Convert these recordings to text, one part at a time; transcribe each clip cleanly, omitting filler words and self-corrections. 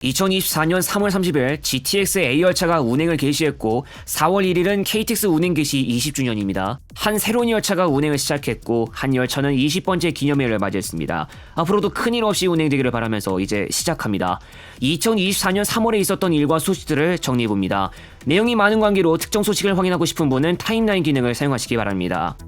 2024년 3월 30일 GTX A 열차가 운행을 개시했고 4월 1일은 KTX 운행 개시 20주년입니다. 한 새로운 열차가 운행을 시작했고 한 열차는 20번째 기념일을 맞이했습니다. 앞으로도 큰일 없이 운행되기를 바라면서 이제 시작합니다. 2024년 3월에 있었던 일과 소식들을 정리해봅니다. 내용이 많은 관계로 특정 소식을 확인하고 싶은 분은 타임라인 기능을 사용하시기 바랍니다.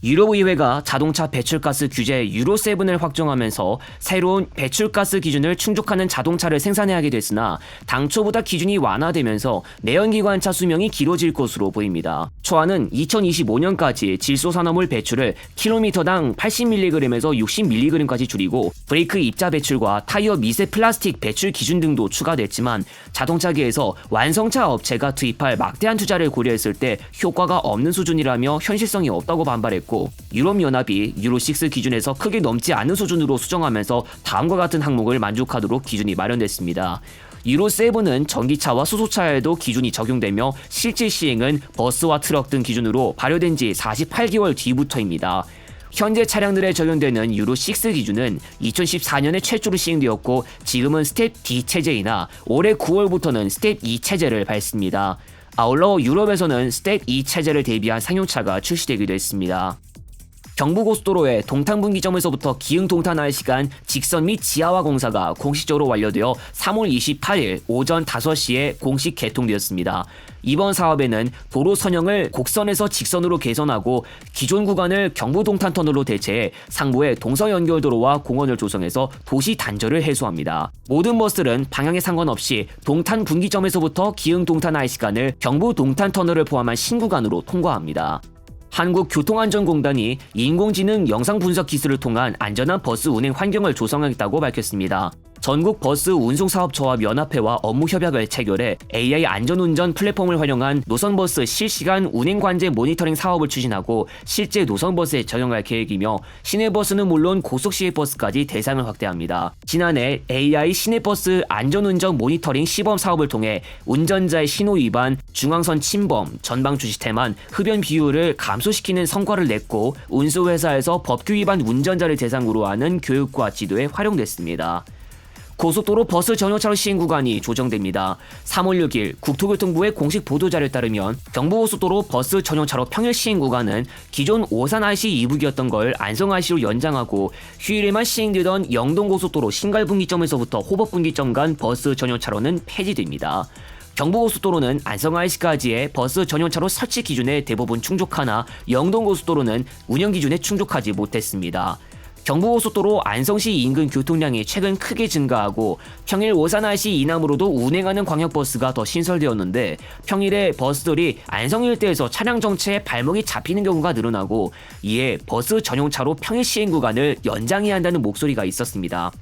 유럽의회가 자동차 배출가스 규제 유로7을 확정하면서 새로운 배출가스 기준을 충족하는 자동차를 생산해야 하게 됐으나 당초보다 기준이 완화되면서 내연기관차 수명이 길어질 것으로 보입니다. 초안은 2025년까지 질소산화물 배출을 킬로미터당 80mg에서 60mg까지 줄이고 브레이크 입자 배출과 타이어 미세 플라스틱 배출 기준 등도 추가됐지만 자동차계에서 완성차 업체가 투입할 막대한 투자를 고려했을 때 효과가 없는 수준이라며 현실성이 없다고 반발했고 유럽연합이 유로6 기준에서 크게 넘지 않는 수준으로 수정하면서 다음과 같은 항목을 만족하도록 기준이 마련됐습니다. 유로7은 전기차와 수소차에도 기준이 적용되며 실제 시행은 버스와 트럭 등 기준으로 발효된 지 48개월 뒤부터입니다. 현재 차량들에 적용되는 유로6 기준은 2014년에 최초로 시행되었고 지금은 스텝 D 체제이나 올해 9월부터는 스텝 E 체제를 밟습니다. 아울러 유럽에서는 스텝 E 체제를 대비한 상용차가 출시되기도 했습니다. 경부고속도로의 동탄분기점에서부터 기흥동탄 시간 직선 및 지하화 공사가 공식적으로 완료되어 3월 28일 오전 5시에 공식 개통되었습니다. 이번 사업에는 도로 선형을 곡선에서 직선으로 개선하고 기존 구간을 경부동탄터널로 대체해 상부의 동서연결도로와 공원을 조성해서 도시 단절을 해소합니다. 모든 버스들은 방향에 상관없이 동탄분기점에서부터 기흥동탄 시간을 경부동탄터널을 포함한 신구간으로 통과합니다. 한국교통안전공단이 인공지능 영상 분석 기술을 통한 안전한 버스 운행 환경을 조성하겠다고 밝혔습니다. 전국 버스 운송사업처와 연합회와 업무 협약을 체결해 AI 안전운전 플랫폼을 활용한 노선버스 실시간 운행관제 모니터링 사업을 추진하고 실제 노선버스에 적용할 계획이며 시내버스는 물론 고속시외버스까지 대상을 확대합니다. 지난해 AI 시내버스 안전운전 모니터링 시범 사업을 통해 운전자의 신호위반, 중앙선 침범, 전방 주시 태만, 흡연 비율을 감소시키는 성과를 냈고 운수회사에서 법규 위반 운전자를 대상으로 하는 교육과 지도에 활용됐습니다. 고속도로 버스 전용차로 시행 구간이 조정됩니다. 3월 6일 국토교통부의 공식 보도자료에 따르면 경부고속도로 버스 전용차로 평일 시행 구간은 기존 오산 IC 이북이었던 걸 안성 IC로 연장하고 휴일에만 시행되던 영동고속도로 신갈분기점에서부터 호법분기점 간 버스 전용차로는 폐지됩니다. 경부고속도로는 안성 IC까지의 버스 전용차로 설치 기준에 대부분 충족하나 영동고속도로는 운영 기준에 충족하지 못했습니다. 경부고속도로 안성시 인근 교통량이 최근 크게 증가하고 평일 오산 IC 이남으로도 운행하는 광역버스가 더 신설되었는데 평일에 버스들이 안성 일대에서 차량 정체에 발목이 잡히는 경우가 늘어나고 이에 버스 전용차로 평일 시행 구간을 연장해야 한다는 목소리가 있었습니다.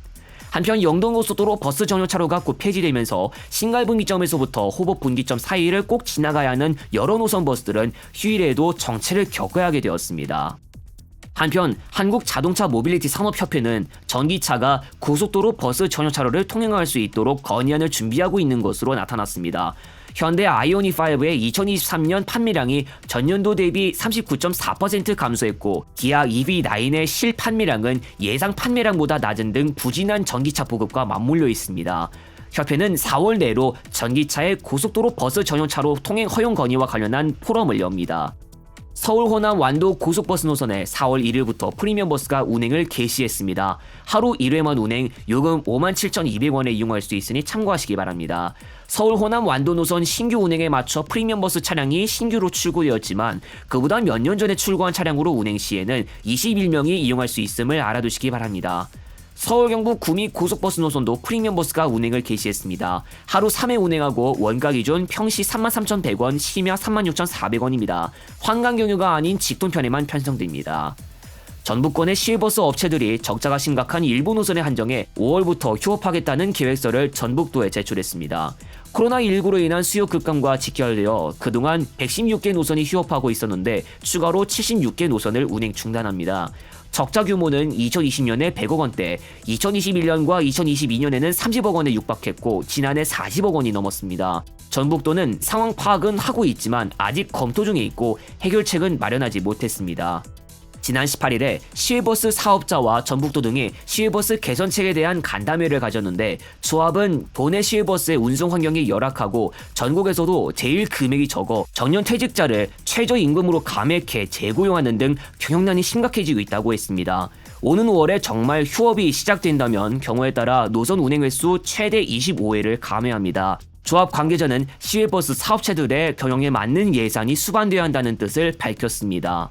한편 영동고속도로 버스 전용차로가 곧 폐지되면서 신갈분기점에서부터 호법분기점 사이를 꼭 지나가야 하는 여러 노선 버스들은 휴일에도 정체를 겪어야 하게 되었습니다. 한편 한국자동차 모빌리티 산업협회는 전기차가 고속도로 버스 전용차로를 통행할 수 있도록 건의안을 준비하고 있는 것으로 나타났습니다. 현대 아이오닉5의 2023년 판매량이 전년도 대비 39.4% 감소했고 기아 EV9의 실 판매량은 예상 판매량보다 낮은 등 부진한 전기차 보급과 맞물려 있습니다. 협회는 4월 내로 전기차의 고속도로 버스 전용차로 통행 허용 건의와 관련한 포럼을 엽니다. 서울 호남 완도 고속버스 노선에 4월 1일부터 프리미엄 버스가 운행을 개시했습니다. 하루 1회만 운행, 요금 57,200원에 이용할 수 있으니 참고하시기 바랍니다. 서울 호남 완도 노선 신규 운행에 맞춰 프리미엄 버스 차량이 신규로 출고되었지만 그보다 몇 년 전에 출고한 차량으로 운행 시에는 21명이 이용할 수 있음을 알아두시기 바랍니다. 서울 경부 구미 고속버스 노선도 프리미엄 버스가 운행을 개시했습니다. 하루 3회 운행하고 원가 기준 평시 33,100원, 심야 36,400원입니다. 환강 경유가 아닌 직통편에만 편성됩니다. 전북권의 시외버스 업체들이 적자가 심각한 일부 노선에 한정해 5월부터 휴업하겠다는 계획서를 전북도에 제출했습니다. 코로나19로 인한 수요 급감과 직결되어 그동안 116개 노선이 휴업하고 있었는데 추가로 76개 노선을 운행 중단합니다. 적자 규모는 2020년에 100억 원대, 2021년과 2022년에는 30억 원에 육박했고 지난해 40억 원이 넘었습니다. 전북도는 상황 파악은 하고 있지만 아직 검토 중에 있고 해결책은 마련하지 못했습니다. 지난 18일에 시외버스 사업자와 전북도 등이 시외버스 개선책에 대한 간담회를 가졌는데 조합은 도내 시외버스의 운송 환경이 열악하고 전국에서도 제일 금액이 적어 정년 퇴직자를 최저임금으로 감액해 재고용하는 등 경영난이 심각해지고 있다고 했습니다. 오는 5월에 정말 휴업이 시작된다면 경우에 따라 노선 운행 횟수 최대 25회를 감해합니다. 조합 관계자는 시외버스 사업체들의 경영에 맞는 예산이 수반되어야 한다는 뜻을 밝혔습니다.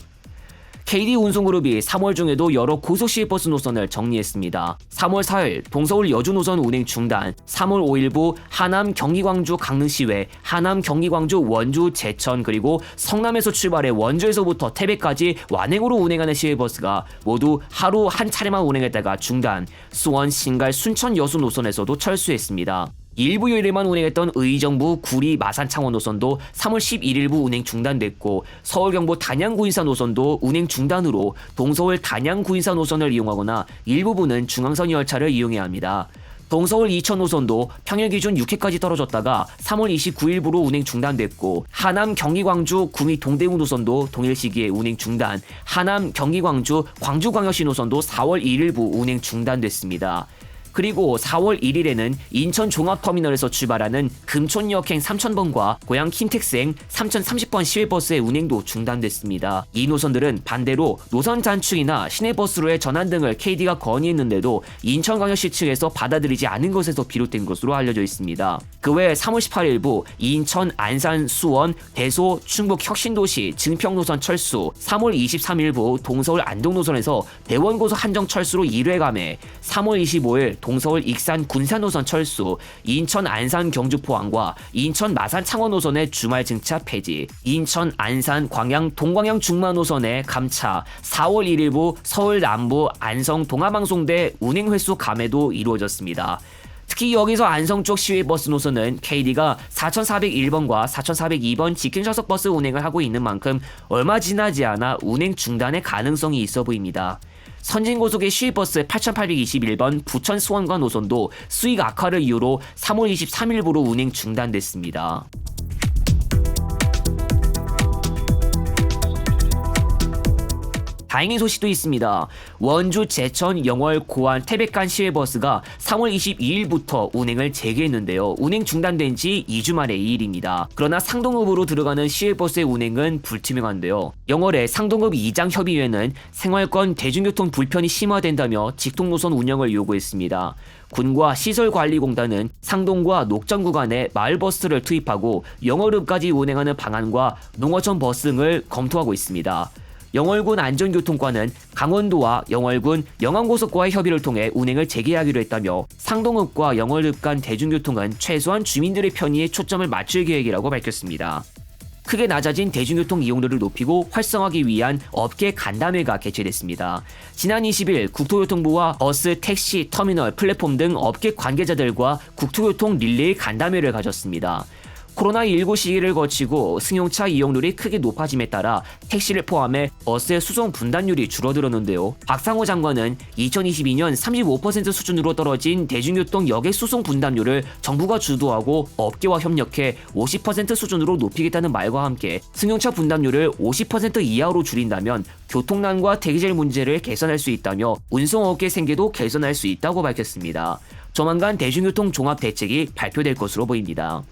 KD운송그룹이 3월 중에도 여러 고속시외버스 노선을 정리했습니다. 3월 4일 동서울 여주 노선 운행 중단, 3월 5일부 하남 경기광주 강릉시외, 하남 경기광주 원주 제천 그리고 성남에서 출발해 원주에서부터 태백까지 완행으로 운행하는 시외버스가 모두 하루 한 차례만 운행했다가 중단, 수원, 신갈, 순천 여수 노선에서도 철수했습니다. 일부 요일에만 운행했던 의정부, 구리, 마산, 창원 노선도 3월 11일부 운행 중단됐고 서울, 경부, 단양, 구인사 노선도 운행 중단으로 동서울, 단양, 구인사 노선을 이용하거나 일부분은 중앙선 열차를 이용해야 합니다. 동서울 이천 노선도 평일 기준 6회까지 떨어졌다가 3월 29일부로 운행 중단됐고 하남 경기광주 구미 동대구 노선도 동일 시기에 운행 중단, 하남 경기광주 광주광역시 노선도 4월 1일부 운행 중단됐습니다. 그리고 4월 1일에는 인천 종합터미널에서 출발하는 금촌역행 3000번과 고양 킨텍스행 3030번 시외버스의 운행도 중단됐습니다. 이 노선들은 반대로 노선 단축이나 시내버스로의 전환 등을 KD가 건의했는데도 인천광역시 측에서 받아들이지 않은 것에서 비롯된 것으로 알려져 있습니다. 그 외 3월 18일부 인천, 안산, 수원, 대소, 충북 혁신도시, 증평 노선 철수, 3월 23일부 동서울 안동 노선에서 대원고속 한정 철수로 1회 감해, 3월 25일 동서울 익산 군산 노선 철수, 인천 안산 경주 포항과 인천 마산 창원 노선의 주말 증차 폐지, 인천 안산 광양 동광양 중마 노선의 감차, 4월 1일부 서울 남부 안성 동아방송대 운행 횟수 감해도 이루어졌습니다. 특히 여기서 안성 쪽 시외버스 노선은 KD가 4401번과 4402번 직행좌석 버스 운행을 하고 있는 만큼 얼마 지나지 않아 운행 중단의 가능성이 있어 보입니다. 선진고속의 시외버스 8821번 부천 수원간 노선도 수익 악화를 이유로 3월 23일부로 운행 중단됐습니다. 다행인 소식도 있습니다. 원주, 제천, 영월, 고안, 태백간 시외버스가 3월 22일부터 운행을 재개했는데요. 운행 중단된 지 2주 만의 일입니다. 그러나 상동읍으로 들어가는 시외버스의 운행은 불투명한데요. 영월의 상동읍 이장협의회는 생활권 대중교통 불편이 심화된다며 직통노선 운영을 요구했습니다. 군과 시설관리공단은 상동과 녹전 구간에 마을버스를 투입하고 영월읍까지 운행하는 방안과 농어촌 버스 등을 검토하고 있습니다. 영월군 안전교통과는 강원도와 영월군, 영암고속과의 협의를 통해 운행을 재개하기로 했다며 상동읍과 영월읍 간 대중교통은 최소한 주민들의 편의에 초점을 맞출 계획이라고 밝혔습니다. 크게 낮아진 대중교통 이용도를 높이고 활성화하기 위한 업계 간담회가 개최됐습니다. 지난 20일 국토교통부와 버스, 택시, 터미널, 플랫폼 등 업계 관계자들과 국토교통 릴레이 간담회를 가졌습니다. 코로나19 시기를 거치고 승용차 이용률이 크게 높아짐에 따라 택시를 포함해 버스의 수송 분담률이 줄어들었는데요. 박상호 장관은 2022년 35% 수준으로 떨어진 대중교통 여객 수송 분담률을 정부가 주도하고 업계와 협력해 50% 수준으로 높이겠다는 말과 함께 승용차 분담률을 50% 이하로 줄인다면 교통난과 대기질 문제를 개선할 수 있다며 운송업계 생계도 개선할 수 있다고 밝혔습니다. 조만간 대중교통 종합 대책이 발표될 것으로 보입니다.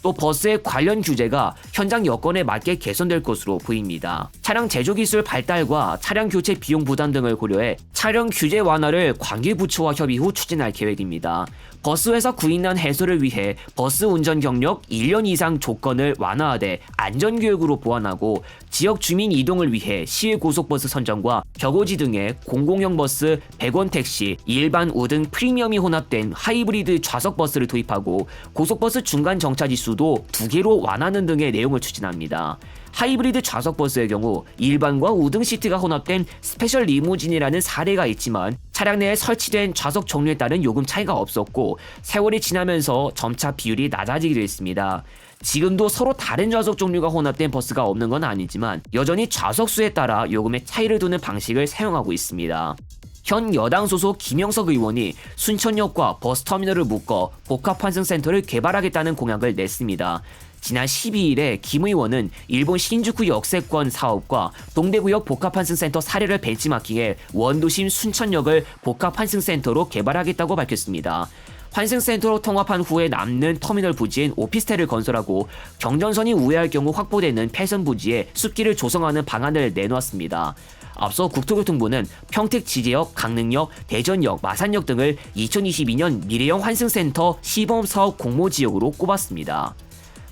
또 버스의 관련 규제가 현장 여건에 맞게 개선될 것으로 보입니다. 차량 제조기술 발달과 차량 교체 비용 부담 등을 고려해 차량 규제 완화를 관계부처와 협의 후 추진할 계획입니다. 버스회사 구인난 해소를 위해 버스 운전 경력 1년 이상 조건을 완화하되 안전교육으로 보완하고 지역 주민 이동을 위해 시외 고속버스 선정과 격오지 등의 공공형 버스, 100원 택시, 일반 우 등 프리미엄이 혼합된 하이브리드 좌석버스를 도입하고 고속버스 중간 정차 지수도 2개로 완화하는 등의 내용을 추진합니다. 하이브리드 좌석버스의 경우 일반과 우등 시트가 혼합된 스페셜 리무진이라는 사례가 있지만 차량 내에 설치된 좌석 종류에 따른 요금 차이가 없었고 세월이 지나면서 점차 비율이 낮아지기도 했습니다. 지금도 서로 다른 좌석 종류가 혼합된 버스가 없는 건 아니지만 여전히 좌석 수에 따라 요금의 차이를 두는 방식을 사용하고 있습니다. 현 여당 소속 김영석 의원이 순천역과 버스터미널을 묶어 복합환승센터를 개발하겠다는 공약을 냈습니다. 지난 12일에 김 의원은 일본 신주쿠 역세권 사업과 동대구역 복합환승센터 사례를 벤치마킹해 원도심 순천역을 복합환승센터로 개발하겠다고 밝혔습니다. 환승센터로 통합한 후에 남는 터미널 부지엔 오피스텔을 건설하고 경전선이 우회할 경우 확보되는 폐선 부지에 숲길을 조성하는 방안을 내놓았습니다. 앞서 국토교통부는 평택 지제역, 강릉역, 대전역, 마산역 등을 2022년 미래형 환승센터 시범사업 공모지역으로 꼽았습니다.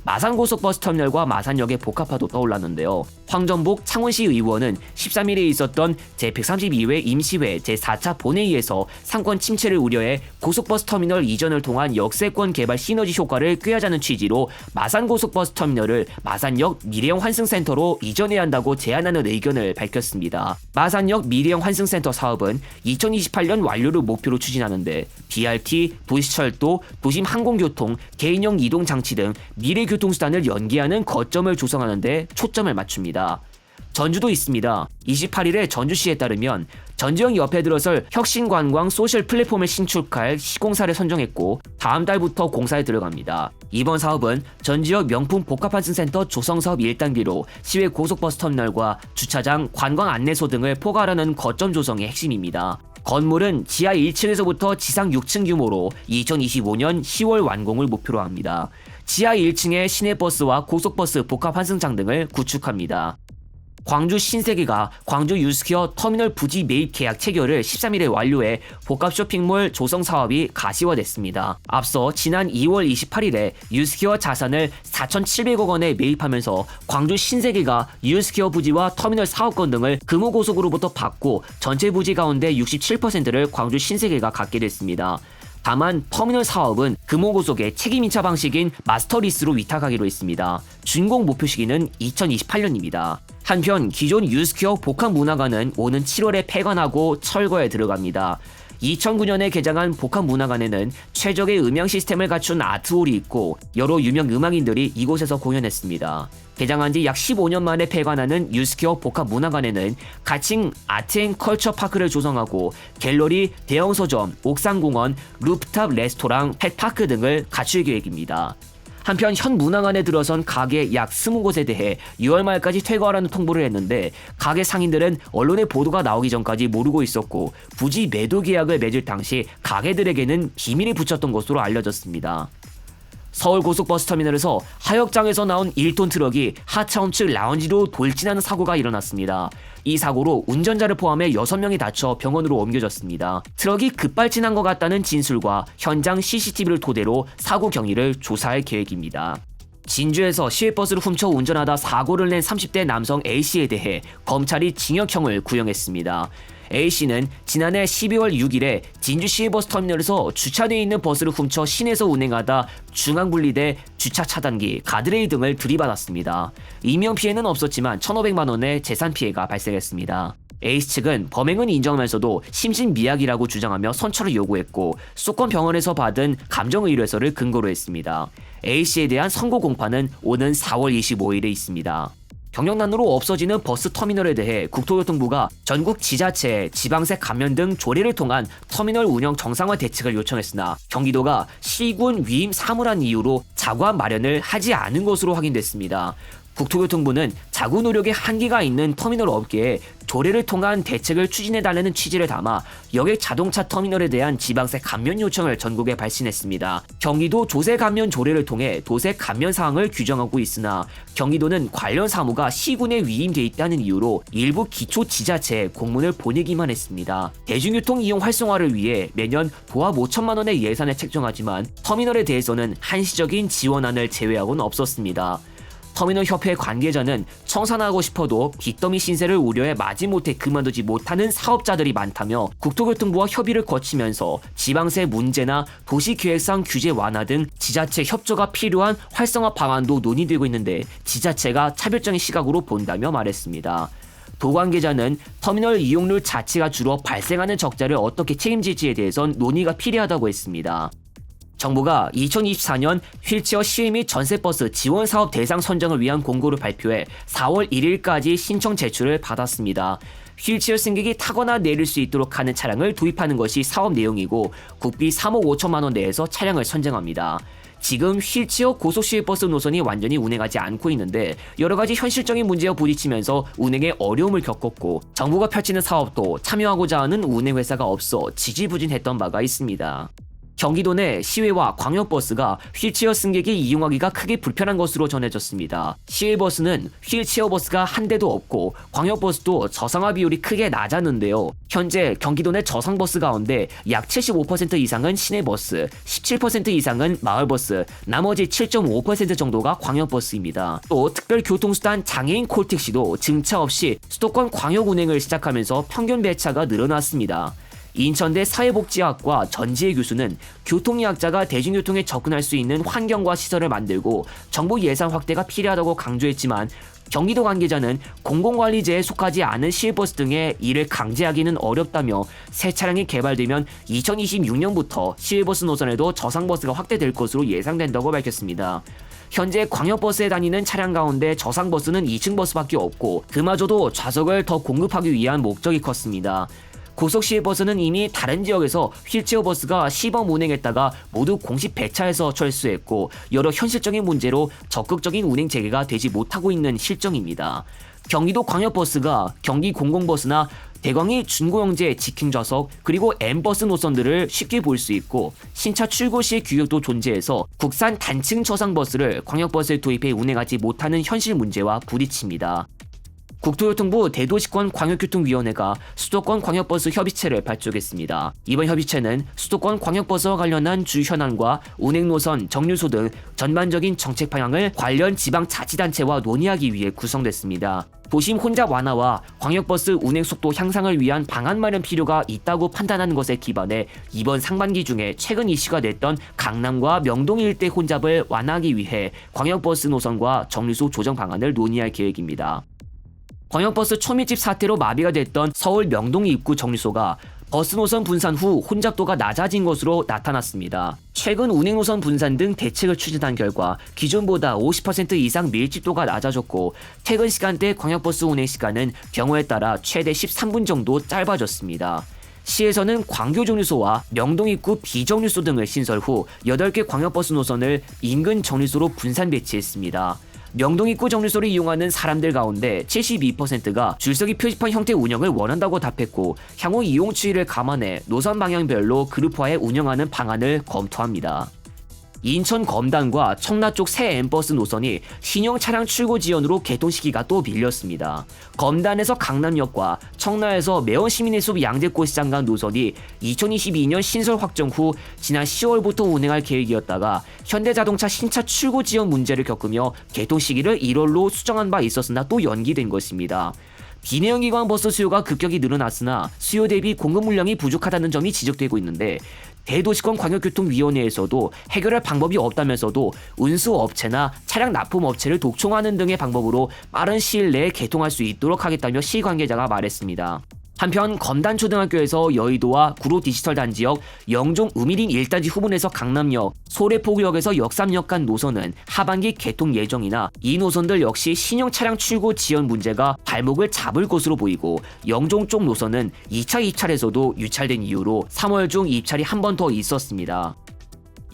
마산고속버스터미널과 마산역의 복합화도 떠올랐는데요. 황전복 창원시 의원은 13일에 있었던 제132회 임시회 제4차 본회의에서 상권 침체를 우려해 고속버스터미널 이전을 통한 역세권 개발 시너지 효과를 꾀하자는 취지로 마산고속버스터미널을 마산역 미래형 환승센터로 이전해야 한다고 제안하는 의견을 밝혔습니다. 마산역 미래형 환승센터 사업은 2028년 완료를 목표로 추진하는데 BRT, 도시철도, 도심 항공교통, 개인형 이동장치 등 미래 교통수단을 연계하는 거점을 조성하는 데 초점을 맞춥니다. 전주도 있습니다. 28일에 전주시에 따르면 전지역 옆에 들어설 혁신관광 소셜 플랫폼을 신축할 시공사를 선정했고 다음 달부터 공사에 들어갑니다. 이번 사업은 전지역 명품 복합환승센터 조성사업 1단계로 시외 고속버스터미널과 주차장, 관광 안내소 등을 포괄하는 거점 조성의 핵심입니다. 건물은 지하 1층에서부터 지상 6층 규모로 2025년 10월 완공을 목표로 합니다. 지하 1층에 시내버스와 고속버스 복합환승장 등을 구축합니다. 광주 신세계가 광주 유스케어 터미널 부지 매입 계약 체결을 13일에 완료해 복합 쇼핑몰 조성 사업이 가시화됐습니다. 앞서 지난 2월 28일에 유스케어 자산을 4,700억 원에 매입하면서 광주 신세계가 유스케어 부지와 터미널 사업권 등을 금호고속으로부터 받고 전체 부지 가운데 67%를 광주 신세계가 갖게 됐습니다. 다만 터미널 사업은 금호고속의 책임인차 방식인 마스터리스로 위탁하기로 했습니다. 준공 목표 시기는 2028년입니다. 한편 기존 유스케어 복합문화관은 오는 7월에 폐관하고 철거에 들어갑니다. 2009년에 개장한 복합문화관에는 최적의 음향 시스템을 갖춘 아트홀이 있고 여러 유명 음악인들이 이곳에서 공연했습니다. 개장한 지 약 15년 만에 폐관하는 유스케어 복합문화관에는 가칭 아트앤컬처파크를 조성하고 갤러리, 대형 서점, 옥상공원, 루프탑 레스토랑, 펫파크 등을 갖출 계획입니다. 한편 현 문화관에 들어선 가게 약 20곳에 대해 6월 말까지 퇴거하라는 통보를 했는데 가게 상인들은 언론의 보도가 나오기 전까지 모르고 있었고 부지 매도 계약을 맺을 당시 가게들에게는 비밀이 붙였던 것으로 알려졌습니다. 서울고속버스터미널에서 하역장에서 나온 1톤 트럭이 하차원 측 라운지로 돌진하는 사고가 일어났습니다. 이 사고로 운전자를 포함해 6명이 다쳐 병원으로 옮겨졌습니다. 트럭이 급발진한 것 같다는 진술과 현장 CCTV를 토대로 사고 경위를 조사할 계획입니다. 진주에서 시외버스를 훔쳐 운전하다 사고를 낸 30대 남성 A씨에 대해 검찰이 징역형을 구형했습니다. A씨는 지난해 12월 6일에 진주 시외버스터미널에서 주차되어 있는 버스를 훔쳐 시내에서 운행하다 중앙분리대, 주차 차단기, 가드레일 등을 들이받았습니다. 인명피해는 없었지만 1,500만 원의 재산피해가 발생했습니다. A씨 측은 범행은 인정하면서도 심신미약이라고 주장하며 선처를 요구했고 수도권병원에서 받은 감정의뢰서를 근거로 했습니다. A씨에 대한 선고 공판은 오는 4월 25일에 있습니다. 경영난으로 없어지는 버스터미널에 대해 국토교통부가 전국 지자체, 지방세 감면 등 조례를 통한 터미널 운영 정상화 대책을 요청했으나 경기도가 시군 위임 사무란 이유로 자구안 마련을 하지 않은 것으로 확인됐습니다. 국토교통부는 자구 노력에 한계가 있는 터미널 업계에 조례를 통한 대책을 추진해달라는 취지를 담아 여객 자동차 터미널에 대한 지방세 감면 요청을 전국에 발신했습니다. 경기도 조세 감면 조례를 통해 도세 감면 사항을 규정하고 있으나 경기도는 관련 사무가 시군에 위임돼 있다는 이유로 일부 기초 지자체에 공문을 보내기만 했습니다. 대중교통 이용 활성화를 위해 매년 도합 5천만 원의 예산을 책정하지만 터미널에 대해서는 한시적인 지원안을 제외하고는 없었습니다. 터미널 협회 관계자는 청산하고 싶어도 빚더미 신세를 우려해 마지못해 그만두지 못하는 사업자들이 많다며 국토교통부와 협의를 거치면서 지방세 문제나 도시계획상 규제 완화 등 지자체 협조가 필요한 활성화 방안도 논의되고 있는데 지자체가 차별적인 시각으로 본다며 말했습니다. 도 관계자는 터미널 이용률 자체가 줄어 발생하는 적자를 어떻게 책임질지에 대해선 논의가 필요하다고 했습니다. 정부가 2024년 휠체어 시위 및 전세버스 지원 사업 대상 선정을 위한 공고를 발표해 4월 1일까지 신청 제출을 받았습니다. 휠체어 승객이 타거나 내릴 수 있도록 하는 차량을 도입하는 것이 사업 내용이고 국비 3억 5천만 원 내에서 차량을 선정합니다. 지금 휠체어 고속시외버스 노선이 완전히 운행하지 않고 있는데 여러가지 현실적인 문제와 부딪히면서 운행에 어려움을 겪었고 정부가 펼치는 사업도 참여하고자 하는 운행회사가 없어 지지부진했던 바가 있습니다. 경기도 내 시외와 광역버스가 휠체어 승객이 이용하기가 크게 불편한 것으로 전해졌습니다. 시외버스는 휠체어 버스가 한 대도 없고 광역버스도 저상화 비율이 크게 낮았는데요. 현재 경기도 내 저상버스 가운데 약 75% 이상은 시내버스, 17% 이상은 마을버스, 나머지 7.5% 정도가 광역버스입니다. 또 특별교통수단 장애인 콜택시도 증차 없이 수도권 광역 운행을 시작하면서 평균 배차가 늘어났습니다. 인천대 사회복지학과 전지혜 교수는 교통약자가 대중교통에 접근할 수 있는 환경과 시설을 만들고 정부 예산 확대가 필요하다고 강조했지만 경기도 관계자는 공공관리제에 속하지 않은 시외버스 등의 이를 강제하기는 어렵다며 새 차량이 개발되면 2026년부터 시외버스 노선에도 저상버스가 확대될 것으로 예상된다고 밝혔습니다. 현재 광역버스에 다니는 차량 가운데 저상버스는 2층 버스밖에 없고 그마저도 좌석을 더 공급하기 위한 목적이 컸습니다. 고속시외버스는 이미 다른 지역에서 휠체어 버스가 시범 운행했다가 모두 공식 배차해서 철수했고 여러 현실적인 문제로 적극적인 운행 재개가 되지 못하고 있는 실정입니다. 경기도 광역버스가 경기 공공버스나 대광이 준고형제 직행 좌석 그리고 M버스 노선들을 쉽게 볼 수 있고 신차 출고 시의 규격도 존재해서 국산 단층 저상버스를 광역버스에 도입해 운행하지 못하는 현실 문제와 부딪힙니다. 국토교통부 대도시권 광역교통위원회가 수도권 광역버스 협의체를 발족했습니다. 이번 협의체는 수도권 광역버스와 관련한 주 현안과 운행노선, 정류소 등 전반적인 정책 방향을 관련 지방자치단체와 논의하기 위해 구성됐습니다. 도심 혼잡 완화와 광역버스 운행 속도 향상을 위한 방안 마련 필요가 있다고 판단하는 것에 기반해 이번 상반기 중에 최근 이슈가 됐던 강남과 명동 일대 혼잡을 완화하기 위해 광역버스 노선과 정류소 조정 방안을 논의할 계획입니다. 광역버스 초밀집 사태로 마비가 됐던 서울 명동 입구 정류소가 버스 노선 분산 후 혼잡도가 낮아진 것으로 나타났습니다. 최근 운행 노선 분산 등 대책을 추진한 결과 기존보다 50% 이상 밀집도가 낮아졌고 퇴근 시간대 광역버스 운행 시간은 경우에 따라 최대 13분 정도 짧아졌습니다. 시에서는 광교 정류소와 명동 입구 비정류소 등을 신설 후 8개 광역버스 노선을 인근 정류소로 분산 배치했습니다. 명동 입구 정류소를 이용하는 사람들 가운데 72%가 줄서기 표지판 형태 운영을 원한다고 답했고 향후 이용 추이를 감안해 노선 방향별로 그룹화해 운영하는 방안을 검토합니다. 인천 검단과 청라 쪽 새 M버스 노선이 신형 차량 출고 지연으로 개통 시기가 또 밀렸습니다. 검단에서 강남역과 청라에서 매원시민해수부 양재꽃시장 간 노선이 2022년 신설 확정 후 지난 10월부터 운행할 계획이었다가 현대자동차 신차 출고 지연 문제를 겪으며 개통 시기를 1월로 수정한 바 있었으나 또 연기된 것입니다. 비내연기관 버스 수요가 급격히 늘어났으나 수요 대비 공급 물량이 부족하다는 점이 지적되고 있는데 대도시권 광역교통위원회에서도 해결할 방법이 없다면서도 운수업체나 차량 납품업체를 독촉하는 등의 방법으로 빠른 시일 내에 개통할 수 있도록 하겠다며 시 관계자가 말했습니다. 한편 검단초등학교에서 여의도와 구로 디지털 단지역, 영종 우미린 1단지 후문에서 강남역, 소래포구역에서 역삼역 간 노선은 하반기 개통 예정이나 이 노선들 역시 신형 차량 출고 지연 문제가 발목을 잡을 것으로 보이고 영종 쪽 노선은 2차 입찰에서도 유찰된 이유로 3월 중 입찰이 한 번 더 있었습니다.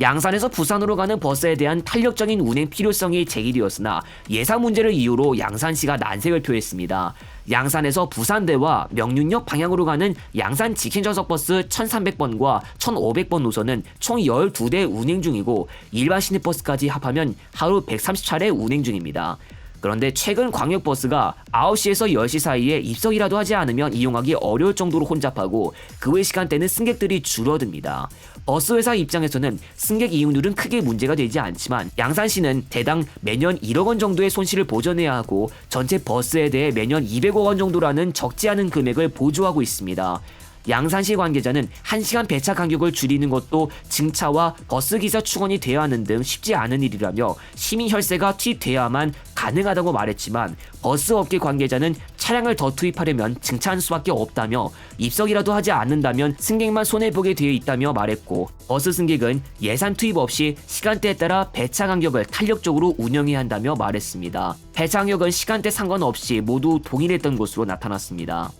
양산에서 부산으로 가는 버스에 대한 탄력적인 운행 필요성이 제기되었으나 예산 문제를 이유로 양산시가 난색을 표했습니다. 양산에서 부산대와 명륜역 방향으로 가는 양산 직행좌석버스 1300번과 1500번 노선은 총 12대 운행 중이고 일반 시내버스까지 합하면 하루 130차례 운행 중입니다. 그런데 최근 광역버스가 9시에서 10시 사이에 입석이라도 하지 않으면 이용하기 어려울 정도로 혼잡하고 그 외 시간대는 승객들이 줄어듭니다. 버스회사 입장에서는 승객 이용률은 크게 문제가 되지 않지만 양산시는 대당 매년 1억 원 정도의 손실을 보전해야 하고 전체 버스에 대해 매년 200억 원 정도라는 적지 않은 금액을 보조하고 있습니다. 양산시 관계자는 1시간 배차 간격을 줄이는 것도 증차와 버스기사 충원이 돼야 하는 등 쉽지 않은 일이라며 시민 혈세가 투입돼야만 가능하다고 말했지만 버스업계 관계자는 차량을 더 투입하려면 증차할 수밖에 없다며 입석이라도 하지 않는다면 승객만 손해보게 되어 있다며 말했고 버스 승객은 예산 투입 없이 시간대에 따라 배차 간격을 탄력적으로 운영해야 한다며 말했습니다. 배차 간격은 시간대 상관없이 모두 동일했던 것으로 나타났습니다.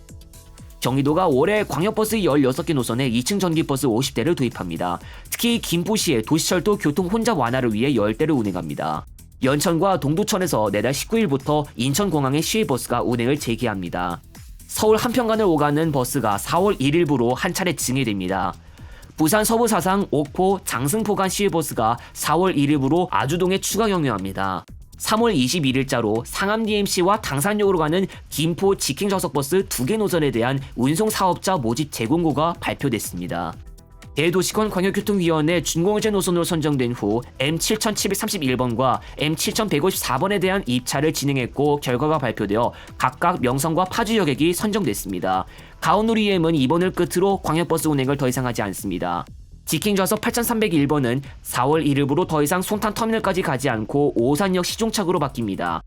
경기도가 올해 광역버스 16개 노선에 2층 전기버스 50대를 도입합니다. 특히 김포시에 도시철도 교통 혼잡 완화를 위해 10대를 운행합니다. 연천과 동두천에서 내달 19일부터 인천공항의 시외버스가 운행을 재개합니다. 서울 한평간을 오가는 버스가 4월 1일부로 한 차례 증해됩니다. 부산 서부사상, 옥포, 장승포 간 시외버스가 4월 1일부로 아주동에 추가 경유합니다. 3월 21일자로 상암 DMC와 당산역으로 가는 김포 직행좌석버스 2개 노선에 대한 운송사업자 모집 재공고가 발표됐습니다. 대도시권 광역교통위원회 준공제 노선으로 선정된 후 M7731번과 M7154번에 대한 입찰을 진행했고 결과가 발표되어 각각 명성과 파주 여객이 선정됐습니다. 가온누리엠은 이번을 끝으로 광역버스 운행을 더 이상 하지 않습니다. 직행좌석 8301번은 4월 1일부로 더 이상 송탄터미널까지 가지 않고 오산역 시종착으로 바뀝니다.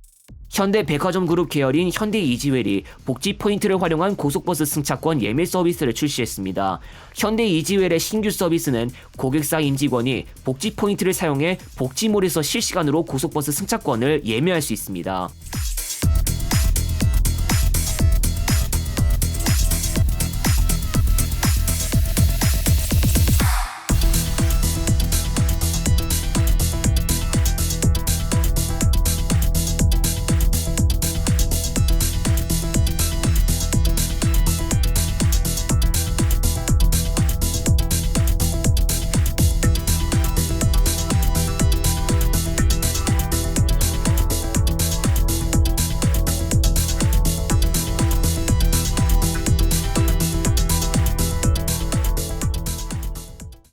현대백화점그룹 계열인 현대이지웰이 복지포인트를 활용한 고속버스 승차권 예매 서비스를 출시했습니다. 현대이지웰의 신규 서비스는 고객사 임직원이 복지포인트를 사용해 복지몰에서 실시간으로 고속버스 승차권을 예매할 수 있습니다.